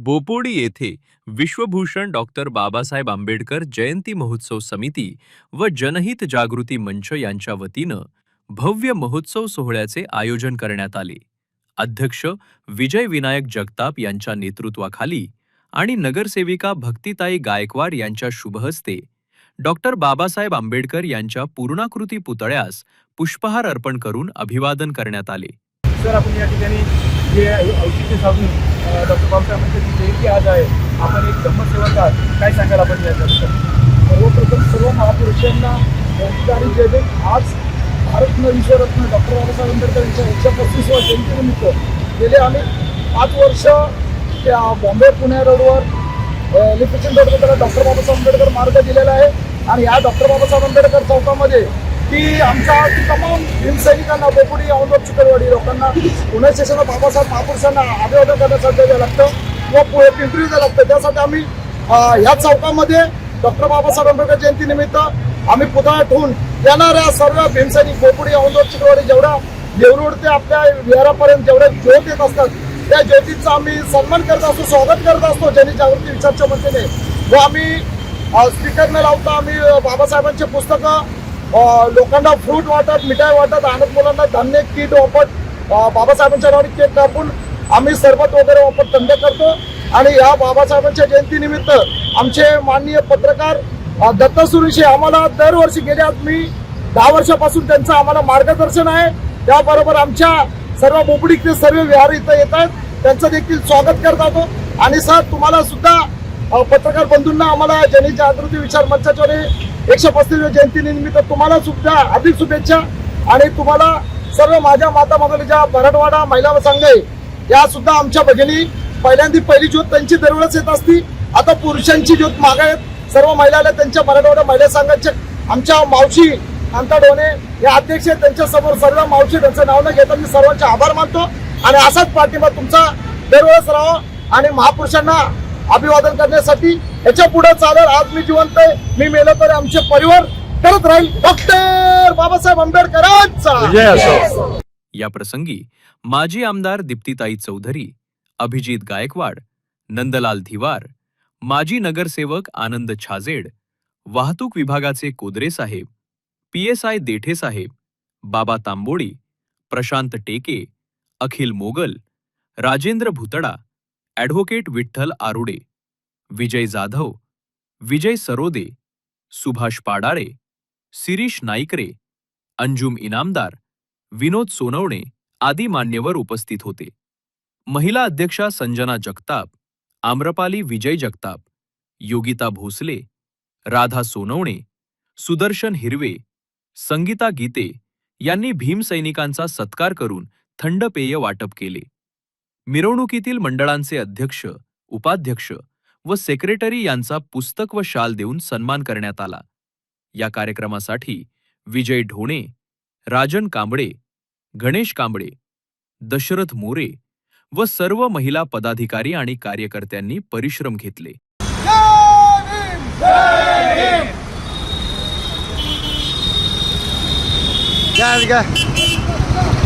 बोपोडी येथे विश्वभूषण डॉक्टर बाबासाहेब आंबेडकर जयंती महोत्सव समिती व जनहित जागृती मंच यांच्या वतीनं भव्य महोत्सव सोहळ्याचे आयोजन करण्यात आले. अध्यक्ष विजय विनायक जगताप यांच्या नेतृत्वाखाली आणि नगरसेविका भक्तिताई गायकवाड यांच्या शुभहस्ते डॉक्टर बाबासाहेब आंबेडकर यांच्या पूर्णाकृती पुतळ्यास पुष्पहार अर्पण करून अभिवादन करण्यात आले. सर, आपण या ठिकाणी जे औचित्य साधून डॉक्टर बाबासाहेबांची जयंती आज आहे, आपण एक धम्मसेवक आहात, काय सांगाल आपण याच्याबद्दल? सर्वप्रथम सर्व महापुरुषांना आणि जय जय. आज भारतरत्न विश्वरत्न डॉक्टर बाबासाहेब आंबेडकर यांच्या 135व्या जयंतीनिमित्त गेले आम्ही 5 वर्ष त्या बॉम्बे पुणे रोडवर लिफ्टेशन रोडवर त्याला डॉक्टर बाबासाहेब आंबेडकर मार्ग दिलेला आहे. आणि या डॉक्टर बाबासाहेब आंबेडकर चौकामध्ये की आमच्या तमाम भीमसैनिकांना, बोपोडी, औंध, चिकलवाडी लोकांना पुणे स्टेशनला बाबासाहेब महापुरुषांना अभिवादन करण्यासाठी द्यावं लागतं व पिंपरी द्यावं लागतं. त्यासाठी आम्ही ह्या चौकामध्ये डॉक्टर बाबासाहेब आंबेडकर जयंतीनिमित्त आम्ही पुतळा ठेवून येणाऱ्या सर्व भीमसैनिक, बोपोडी, औंध, चिकलवाडी जेवढ्या देवरूड ते आपल्या विहारापर्यंत जेवढे ज्योत येत असतात त्या ज्योतींचा आम्ही सन्मान करत असतो, स्वागत करत असतो जनजागृती विचारच्या वतीने. व आम्ही स्पीकर न लावता आम्ही बाबासाहेबांचे पुस्तकं, लोकांना फ्रूट वाटत, मिठाई वाटत, अनाथ मुलांना धान्य किट वापरत, बाबासाहेबांच्या नावाने केक कापून आम्ही सरबत वगैरे वापरत थंड करतो. आणि या बाबासाहेबांच्या जयंतीनिमित्त आमचे माननीय पत्रकार दत्त सुरेशी आम्हाला दरवर्षी गेले आज मी 10 वर्षापासून त्यांचं आम्हाला मार्गदर्शन आहे. त्याबरोबर आमच्या सर्व बोपोडीचे सर्व विहार इथं येत आहेत, त्यांचं देखील स्वागत करत होतो. आणि सर, तुम्हाला सुद्धा पत्रकार बंधूंना आम्हाला जनहित जागृती विचार मंचाच्या 135व्या जयंतीनिमित्त तुम्हाला सुद्धा अधिक शुभेच्छा. आणि तुम्हाला सर्व माझ्या माता मागोलीच्या मराठवाडा महिला संघ आहे, या सुद्धा आमच्या भगिनी पहिली ज्योत त्यांची दरवेळेस येत असती. आता पुरुषांची ज्योत मागे आहेत. सर्व महिलाला त्यांच्या मराठवाडा महिला संघाचे आमच्या मावशी कांता डोने या अध्यक्ष आहेत, त्यांच्या समोर सर्व मावशी त्यांचं नाव न घेता मी सर्वांचे आभार मानतो. आणि असाच पाठिंबा तुमचा दरवेळेस राहावा आणि महापुरुषांना अभिवादन करण्यासाठी याच्या पुढे चालेल. आज मी जिवंत आहे, मी मेलो तरी आमचे परिवार करत राहील डॉक्टर बाबासाहेब आंबेडकरांचा. या प्रसंगी माजी आमदार दीप्तीताई चौधरी, अभिजित गायकवाड, नंदलाल धिवार, माजी नगरसेवक आनंद छाजेड, वाहतूक विभागाचे कोदरे साहेब, PSI देठे साहेब, बाबा तांबोळी, प्रशांत टेके, अखिल मोगल, राजेंद्र भुतडा, ॲडव्होकेट विठ्ठल आरुडे, विजय जाधव, विजय सरोदे, सुभाष पाडाळे, शिरीष नाईकरे, अंजुम इनामदार, विनोद सोनवणे आदी मान्यवर उपस्थित होते. महिला अध्यक्षा संजना जगताप, आम्रपाली विजय जगताप, योगिता भोसले, राधा सोनवणे, सुदर्शन हिरवे, संगीता गीते यांनी भीमसैनिकांचा सत्कार करून थंड पेय वाटप केले. मिरवणुकीतील मंडळांचे अध्यक्ष, उपाध्यक्ष व सेक्रेटरी यांचा पुस्तक व शाल देऊन सन्मान करण्यात आला. या कार्यक्रमासाठी विजय ढोणे, राजन कांबळे, गणेश कांबळे, दशरथ मोरे व सर्व महिला पदाधिकारी आणि कार्यकर्त्यांनी परिश्रम घेतले. जय भीम.